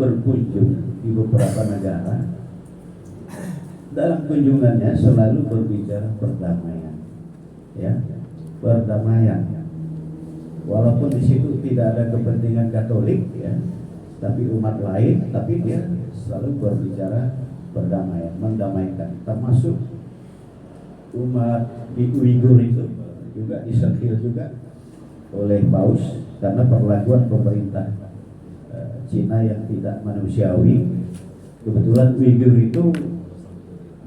berkunjung di beberapa negara, dalam kunjungannya selalu berbicara perdamaian, ya, perdamaian. Walaupun di situ tidak ada kepentingan Katolik, ya, tapi umat lain, tapi dia selalu berbicara perdamaian, mendamaikan, termasuk umat di Uighur itu juga disentil juga oleh Paus karena perlakuan pemerintah Cina yang tidak manusiawi. Kebetulan Uighur itu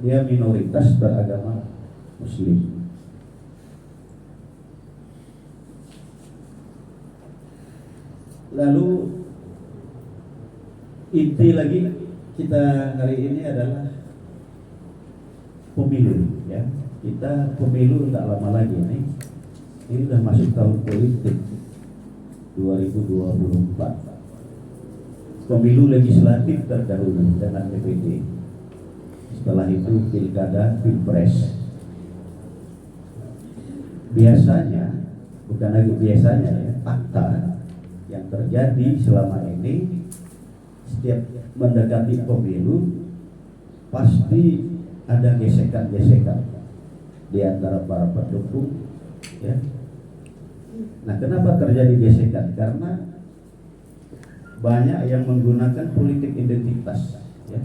dia minoritas beragama Muslim. Lalu inti lagi kita hari ini adalah pemilu, ya. Kita pemilu tak lama lagi nih. Ini sudah masuk tahun politik 2024. Pemilu legislatif terdahulu dengan DPD. Setelah itu pilkada, pilpres. Biasanya, bukan lagi biasanya, ya, fakta yang terjadi selama ini setiap mendekati pemilu pasti ada gesekan-gesekan di antara para pendukung, ya. Nah, kenapa terjadi gesekan? Karena banyak yang menggunakan politik identitas, ya.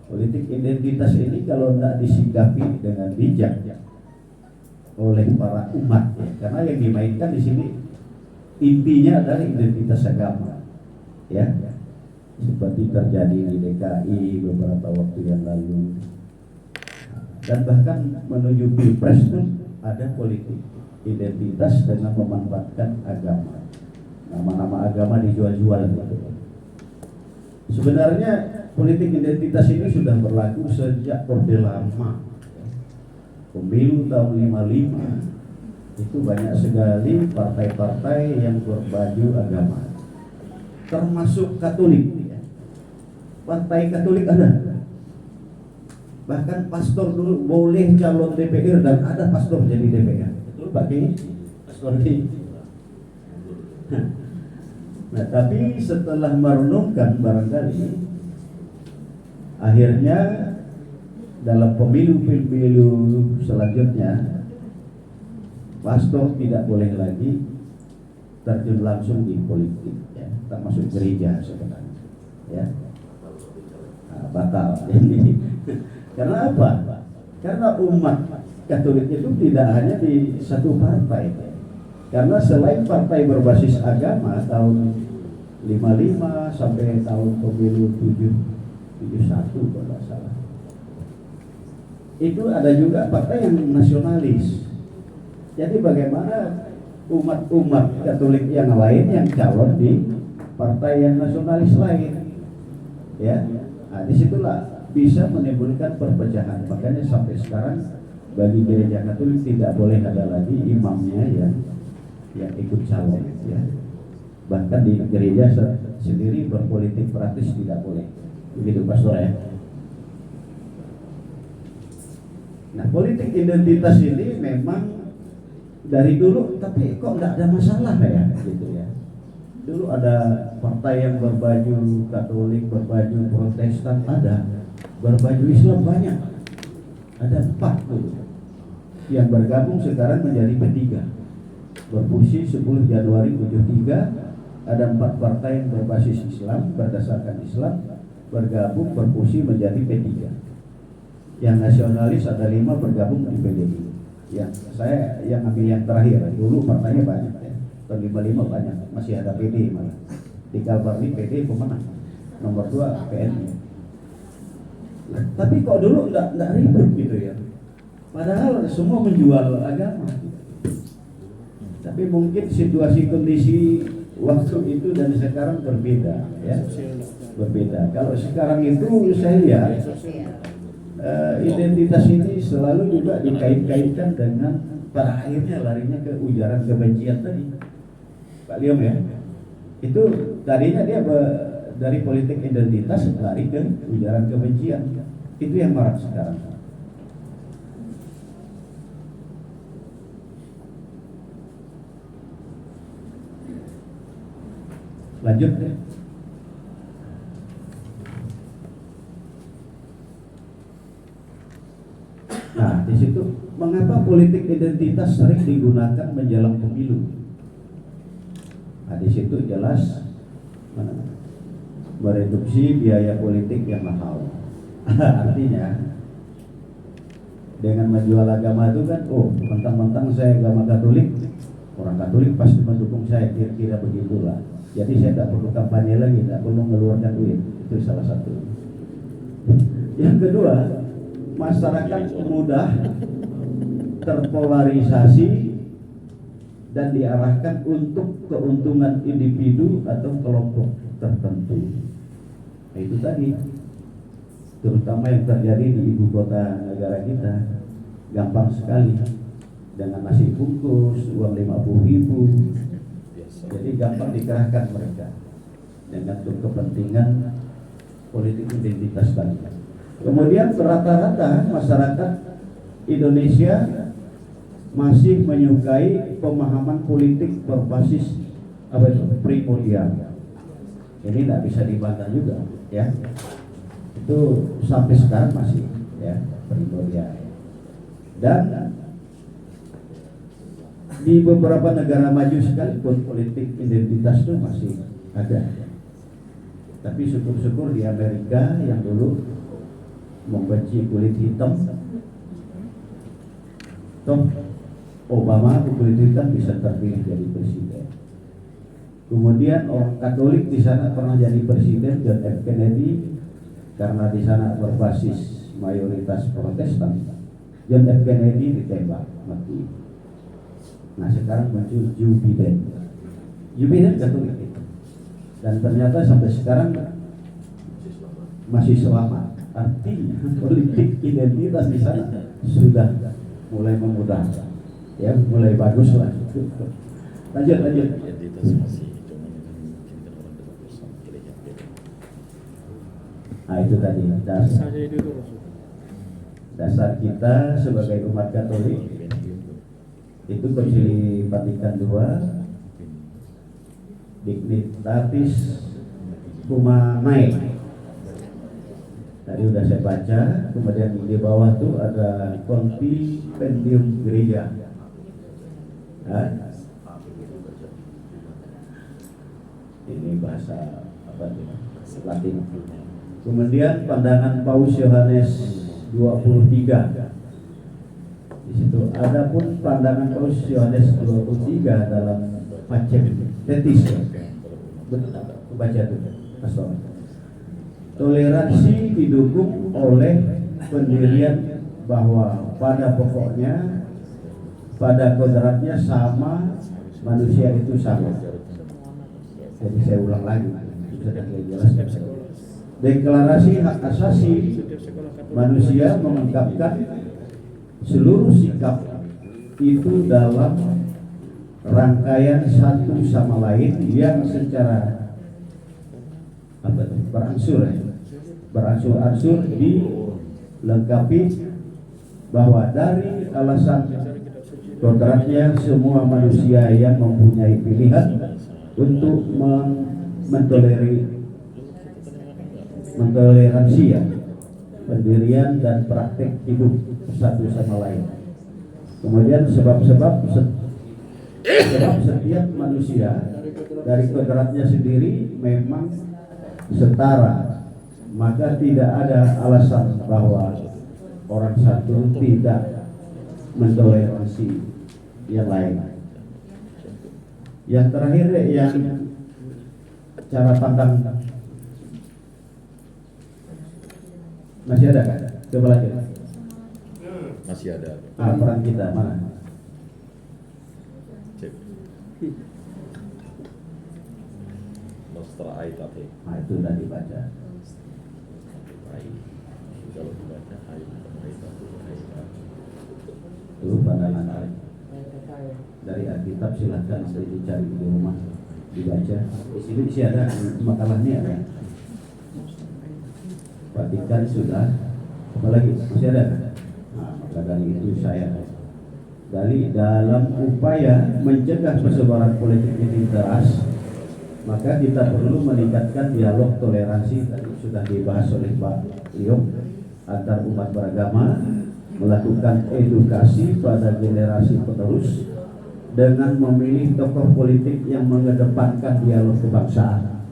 Politik identitas ini kalau tidak disikapi dengan bijak oleh para umat, ya, karena yang dimainkan di sini intinya adalah identitas agama, ya, seperti terjadi di DKI beberapa waktu yang lalu, dan bahkan menuju pilpres pun ada politik identitas dengan memanfaatkan agama, nama-nama agama dijual-jual gitu. Sebenarnya politik identitas ini sudah berlaku sejak Orde Lama. Pemilu tahun 55 itu banyak sekali partai-partai yang berbaju agama, termasuk Katolik, ya. Partai Katolik ada. Bahkan pastor dulu boleh calon DPR dan ada pastor jadi DPR. Betul Pak Ki? Pastor Ki. Nah, tapi setelah merenungkan barangkali akhirnya dalam pemilu-pemilu selanjutnya pastor tidak boleh lagi terjun langsung di politik, ya, termasuk gereja sebenarnya, ya. Nah, batal. Karena apa? Karena umat Katolik itu tidak hanya di satu partai. Karena selain partai berbasis agama tahun 55 sampai tahun pemilu 71 kalau tidak salah, itu ada juga partai yang nasionalis. Jadi bagaimana umat-umat Katolik yang lain yang calon di partai yang nasionalis lain, ya. Nah, disitulah bisa menimbulkan perpecahan. Makanya sampai sekarang bagi gereja Katolik tidak boleh ada lagi imamnya yang ikut calon, ya. Bahkan di gereja sendiri berpolitik praktis tidak boleh. Begitu pastor, ya. Nah, politik identitas ini memang dari dulu, tapi kok nggak ada masalah, ya, gitu, ya. Dulu ada partai yang berbaju Katolik, berbaju Protestan ada, berbaju Islam banyak, ada 4 tuh yang bergabung sekarang menjadi P3. Berfungsi 10 Januari 73 ada 4 partai yang berbasis Islam, berdasarkan Islam, bergabung berfungsi menjadi P3. Yang nasionalis ada 5 bergabung di PDI. Saya yang ambil yang terakhir, dulu partainya banyak, ya. Tahun 55 banyak, masih ada PD malah. Di Kalbarni PD pemenang, nomor 2 PNI. Tapi kok dulu enggak ribut gitu, ya. Padahal semua menjual agama. Tapi mungkin situasi kondisi waktu itu dan sekarang berbeda, ya. Berbeda. Kalau sekarang itu saya lihat identitas ini selalu juga dikait-kaitkan dengan pada akhirnya larinya ke ujaran kebencian tadi, Pak Liam, ya. Itu tadinya dia dari politik identitas lari ke ujaran kebencian. Itu yang marak sekarang. Lanjut, ya. Nah, di situ mengapa politik identitas sering digunakan menjelang pemilu? Nah, di situ jelas mereduksi biaya politik yang mahal. Artinya dengan menjual agama itu kan, oh mentang-mentang saya agama Katolik, orang Katolik pasti mendukung saya, kira-kira begitulah. Jadi saya tidak perlu kampanye lagi, tidak perlu mengeluarkan duit. Itu salah satu. Yang kedua, masyarakat mudah terpolarisasi dan diarahkan untuk keuntungan individu atau kelompok tertentu. Nah, itu tadi, terutama yang terjadi di ibu kota negara kita, gampang sekali dengan nasi bungkus uang 50.000, jadi gampang dikerahkan mereka dengan kepentingan politik identitas tadi. Kemudian rata-rata masyarakat Indonesia masih menyukai pemahaman politik berbasis primordial. Ini tidak bisa dibantah juga, ya. Itu sampai sekarang masih, ya, primordial. Dan di beberapa negara maju sekalipun politik identitas itu masih ada. Tapi syukur-syukur di Amerika yang dulu membenci kulit hitam, toh Obama kulit hitam bisa terpilih jadi presiden. Kemudian orang Katolik di sana pernah jadi presiden, John F. Kennedy, karena di sana berbasis mayoritas Protestan. John F. Kennedy ditembak mati. Nah, sekarang muncul Joe Biden. Joe Biden Katolik itu, dan ternyata sampai sekarang masih selamat. Artinya politik identitas di sana sudah mulai memudahkan, ya, mulai bagus lah. Lanjut. Identitas masih cuma memungkinkan orang dengan bersama gereja beda. Nah, itu tadi dasar kita sebagai umat Katolik. Itu Konsili Vatikan II, Dignitatis Humanae. Tadi udah saya baca. Kemudian di bawah tuh ada Convivium Gereja. Nah, ini bahasa apa tuh? Latin. Kemudian pandangan Paus Yohanes 23. Di situ ada pun pandangan Paus Yohanes 23 dalam Pacem Tetis. Benar, baca tuh, Pastor. Toleransi didukung oleh pendirian bahwa pada pokoknya, pada kodratnya sama, manusia itu sama. Jadi saya ulang lagi, sudah jelaskan. Deklarasi hak asasi manusia mengungkapkan seluruh sikap itu dalam rangkaian satu sama lain yang secara beransur-ansur dilengkapi, bahwa dari alasan kodratnya semua manusia yang mempunyai pilihan untuk mentoleransi ya, pendirian dan praktek hidup satu sama lain. Kemudian sebab setiap manusia dari kodratnya sendiri memang setara, maka tidak ada alasan bahwa orang satu tidak mentoleransi yang lain. Yang terakhir yang cara pandang masih ada kan? Coba lagi. Masih ada. Peran kita mana? Cek. Nostra Aetate. Nah, itu sudah dibaca. Kalau dibaca Aetate. Itu pandangan dari Alkitab, silahkan nanti dicari di rumah, dibaca. Di sini sih ada makalahnya ada. Vatikan sudah, apalagi masih ada. Nah, maka dari itu saya dalam upaya mencegah persebaran politik identitas, maka kita perlu meningkatkan dialog toleransi. Tadi sudah dibahas oleh Pak Leo, antar umat beragama, melakukan edukasi pada generasi penerus dengan memilih tokoh politik yang mengedepankan dialog kebangsaan.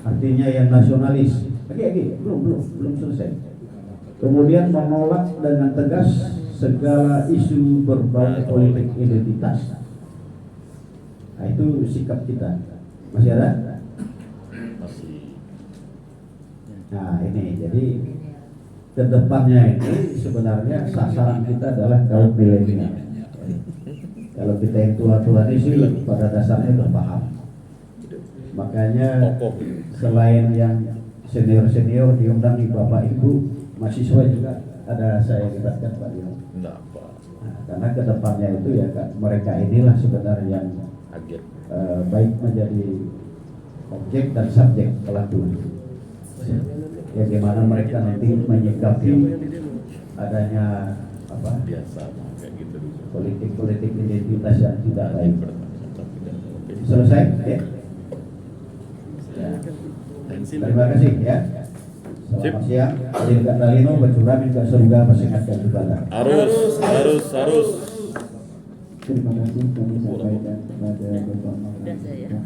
Artinya yang nasionalis. Belum selesai. Kemudian menolak dengan tegas segala isu berbau politik identitas. Nah, itu sikap kita. Masih ada? Masih. Nah, ini jadi kedepannya ini sebenarnya sasaran kita adalah kaum milenial. Kalau kita yang tua-tua ini sih pada dasarnya udah paham. Makanya selain yang senior-senior diundang di Bapak Ibu, mahasiswa juga ada saya libatkan Pak Dio. Enggak apa. Nah, karena kedepannya itu ya kan, mereka inilah sebenarnya yang Agen. baik menjadi objek dan subjek pelaku. Ya gimana mereka nanti menyikapi adanya apa Biasa kayak gitu dulu. politik identitas yang tidak baik. Tapi kan Selesai ya? Ya. Terima kasih ya. Selamat siang. Adil Katalino bercurah minta surga persengatkan ibadah. Harus. Terima kasih kami sampaikan kepada Bapak Makassar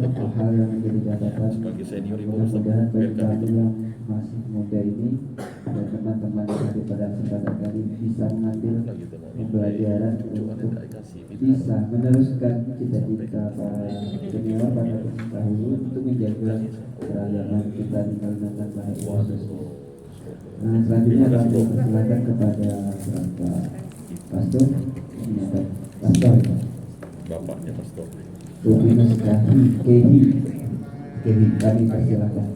untuk hal yang menjadi catatan. Sebagai senior ibu Mudah-mudahan bagi kami yang masih muda ini dan teman-teman yang hadir pada kesempatan kali bisa mengambil pembelajaran untuk bisa meneruskan cita-cita para senior pada dahulu untuk menjaga keragaman kita di Kalimantan Barat. Nah, selanjutnya kami persilakan kepada Bapak Pastor. Pastor bapaknya pastor. Rupinus Kehi kami persilakan.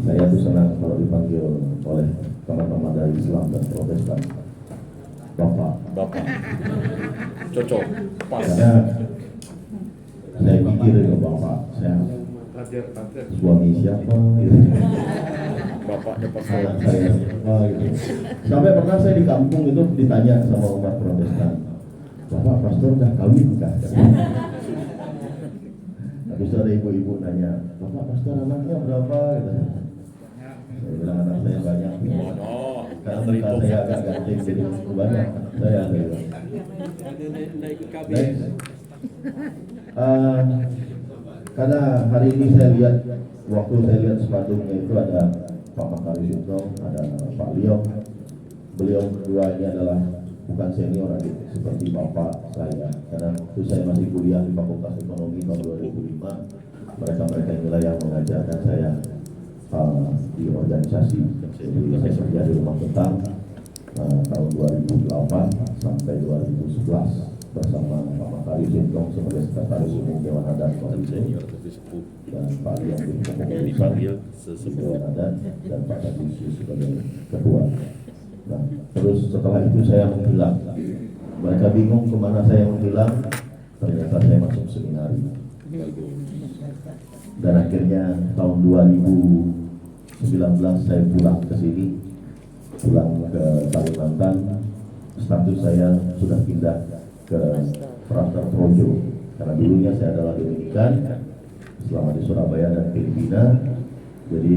Saya tuh senang kalau dipanggil oleh teman-teman dari Islam dan Protestan Bapak. Cocok. Pas. Karena saya pikir ya Bapak, saya suami siapa gitu. Bapaknya pastor. Saya siapa gitu. Sampai pernah saya di kampung itu ditanya sama umat Protestan, Bapak pastor udah kawin kah? Habis itu ada ibu-ibu nanya, Bapak pastor anaknya berapa? Gitu. Saya bilang anak saya banyak. Oh, Karena muka saya agak ganting jadi banyak. Saya bilang. Next. Karena hari ini saya lihat, waktu saya lihat sepandungnya itu ada Pak Makarim Sintong, ada Pak Liong. Beliau berdua ini adalah bukan senior adik seperti bapak saya, karena waktu saya masih kuliah di Fakultas Ekonomi tahun 2005. Mereka inilah yang mengajarkan saya di organisasi. Jadi saya kerja di rumah petang tahun 2008 sampai 2011 bersama Pak Makarim Sintong sebagai sekretaris umum Dewan Adat Senior tapi sepuh. dan Pak Liong Dipanggil sesepuh. Dewan Adat dan Pak Kadisi sebagai ketua. Nah, terus setelah itu saya menghilang. Mereka bingung kemana saya menghilang. Ternyata saya masuk seminari. Dan akhirnya tahun 2019 saya pulang ke sini, pulang ke Kalimantan. Status saya sudah pindah ke Prater Projo. Karena dulunya saya adalah Dominikan, selama di Surabaya dan Filipina. Jadi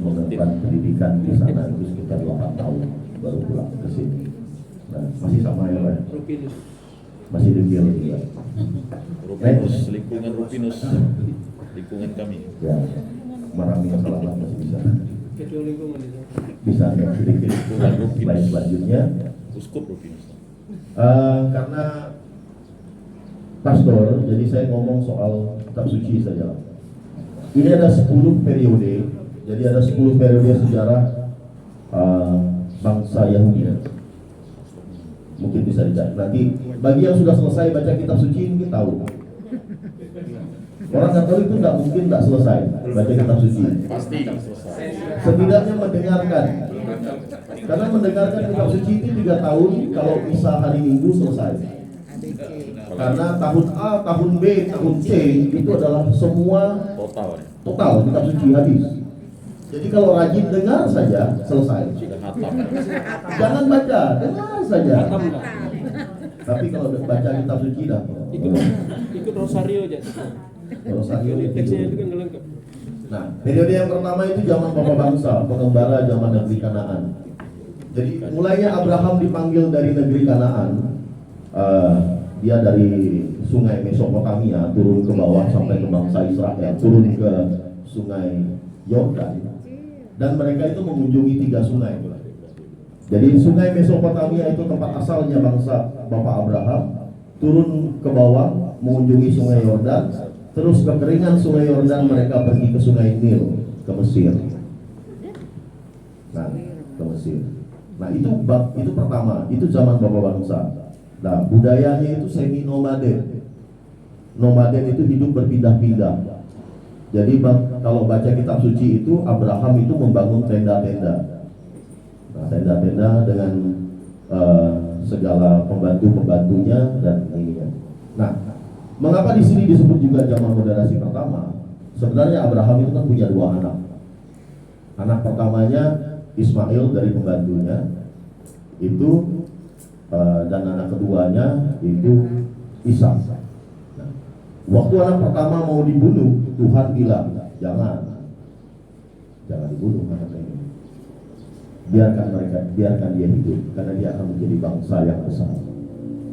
melakukan pendidikan di sana itu sekitar 8 tahun baru pulang ke sini. Nah, masih sama ya Pak? Masih di Biel juga. Rupinus, lingkungan Rupinus, lingkungan kami. Ya, Marami yang salah masih bisa. Bisa ya, sedikit. Slide selanjutnya. Uskup Rupinus. Karena pastor, jadi saya ngomong soal kitab suci saja. Ini ada 10 periode. Jadi ada 10 periode sejarah bangsa Yahudi. Mungkin bisa dicari. Nanti bagi yang sudah selesai baca kitab suci mungkin tahu. Orang Katolik itu tidak mungkin tidak selesai baca kitab suci. Pasti selesai. Setidaknya mendengarkan. Karena mendengarkan kitab suci itu 3 tahun, kalau bisa hari Minggu selesai. Karena tahun A, tahun B, tahun C itu adalah semua total kitab suci habis. Jadi kalau rajin dengar saja selesai. Sudah hatam. Jangan baca, dengar saja. Tapi kalau baca kitab suci dah. Ikut rosario aja. Rosario Teksnya itu kan nggak lengkap. Nah, periode yang pertama itu zaman Bapak Bangsa, pengembara zaman negeri Kanaan. Jadi mulainya Abraham dipanggil dari negeri Kanaan, dia dari sungai Mesopotamia turun ke bawah sampai ke bangsa Israel, turun ke sungai Yordan, dan mereka itu mengunjungi 3 sungai. Jadi sungai Mesopotamia itu tempat asalnya bangsa Bapak Abraham, turun ke bawah mengunjungi sungai Yordan, terus kekeringan sungai Yordan mereka pergi ke sungai Nil, ke Mesir. Nah, ke Mesir. Nah, itu pertama, itu zaman Bapak Bangsa. Nah, budayanya itu semi nomaden. Nomaden itu hidup berpindah-pindah. Jadi kalau baca kitab suci itu Abraham itu membangun tenda-tenda. Nah, tenda-tenda dengan segala pembantu-pembantunya dan ininya. Nah, mengapa di sini disebut juga zaman moderasi pertama? Sebenarnya Abraham itu kan punya 2 anak. Anak pertamanya Ismail dari pembantunya itu, dan anak keduanya itu Ishak. Nah, waktu anak pertama mau dibunuh, Tuhan bilang, jangan dibunuh anak ini. Biarkan dia hidup, karena dia akan menjadi bangsa yang besar.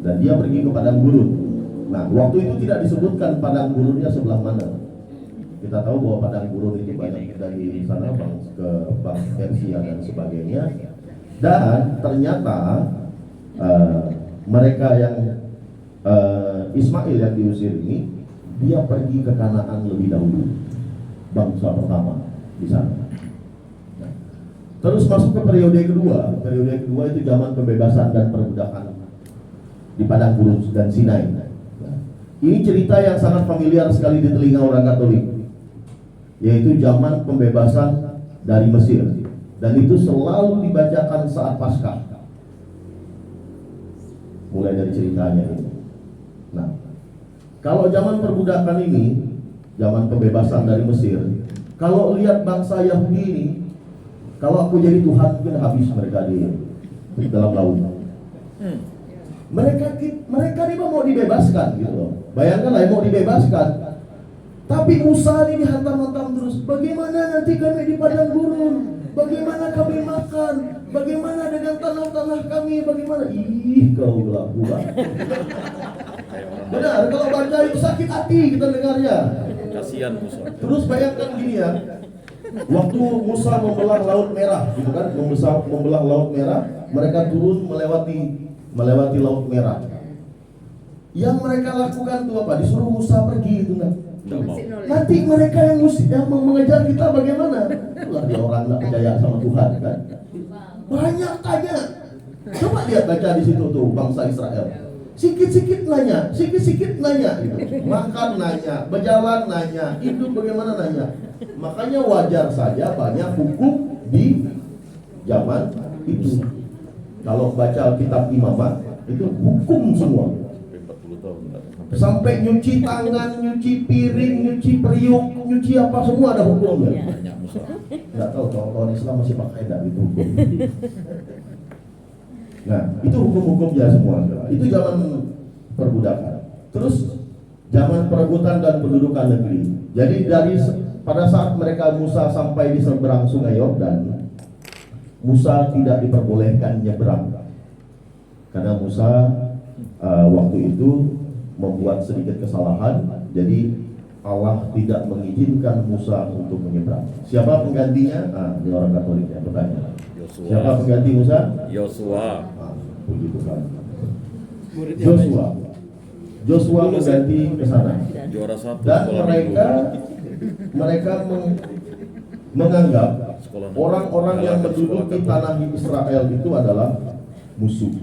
Dan dia pergi ke padang gurun. Nah, waktu itu tidak disebutkan padang gurunnya sebelah mana. Kita tahu bahwa padang gurun itu banyak dari sana ke Persia dan sebagainya. Dan ternyata mereka yang Ismail yang diusir ini, dia pergi ke Kanaan lebih dahulu, bangsa pertama di sana. Nah, terus masuk ke periode kedua. Periode kedua itu zaman pembebasan dan perbudakan di padang gurun dan Sinai. Nah, ini cerita yang sangat familiar sekali di telinga orang Katolik, yaitu zaman pembebasan dari Mesir, dan itu selalu dibacakan saat Paskah, mulai dari ceritanya ini. Nah, kalau zaman perbudakan ini, zaman pembebasan dari Mesir, kalau lihat bangsa Yahudi ini, kalau aku jadi Tuhan mungkin habis mereka di dalam laut. Mereka ini mau dibebaskan gitu loh. Bayangkanlah mau dibebaskan, tapi Musa ini dihantam-hantam terus. Bagaimana nanti kami di padang gurun? Bagaimana kami makan? Bagaimana dengan tanah-tanah kami? Bagaimana? Ih, kau gula-gula. Benar, kalau baca itu sakit hati kita dengarnya. Kasihan Musa. Terus bayangkan gini ya, waktu Musa membelah Laut Merah, gitu kan? Membelah Laut Merah, mereka turun melewati Laut Merah. Yang mereka lakukan itu apa? Disuruh Musa pergi itu kan? Nanti mereka yang mengejar kita bagaimana? Itulah dia orang nggak percaya sama Tuhan kan? Banyak tanya. Coba lihat baca di situ tuh bangsa Israel. Sikit-sikit nanya gitu. Makan nanya, berjalan nanya, hidup bagaimana nanya. Makanya wajar saja banyak hukum di zaman itu. Kalau baca kitab Imamat itu hukum semua. 40 tahun. Sampai nyuci tangan, nyuci piring, nyuci periuk, nyuci apa semua ada hukumnya. Banyak Musa. Nggak tahu kawan-kawan Islam masih pakai enggak itu hukum. Nah, itu hukum-hukumnya semua. Itu zaman perbudakan. Terus zaman perebutan dan pendudukan negeri. Jadi pada saat Musa sampai di seberang Sungai Yordan, Musa tidak diperbolehkan nyebrang. Karena Musa waktu itu membuat sedikit kesalahan, jadi Allah tidak mengizinkan Musa untuk menyeberang. Siapa penggantinya? Ini orang Katolik yang bertanya. Siapa pengganti Musa? Yosua. Puji Tuhan. Joshua mengganti ke sana. Juara 1 Dan sekolah mereka menganggap Sekolah negeri. orang-orang yang menduduki tanah Israel itu adalah musuh.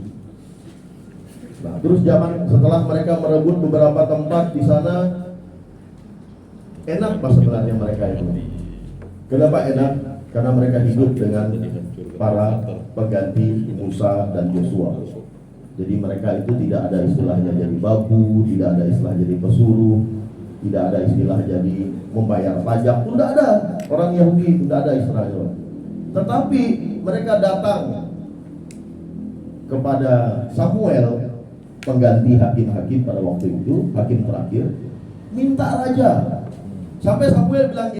Nah, terus setelah mereka merebut beberapa tempat di sana, enak pas sebenarnya mereka itu. Kenapa enak? Karena mereka hidup dengan para pengganti Musa dan Joshua. Jadi mereka itu tidak ada istilahnya jadi babu, tidak ada istilah jadi pesuruh, tidak ada istilah jadi membayar pajak, pun tidak ada. Orang Yahudi tidak ada istilahnya. Tetapi mereka datang kepada Samuel, pengganti hakim-hakim pada waktu itu, hakim terakhir, minta raja. Sampai Samuel bilang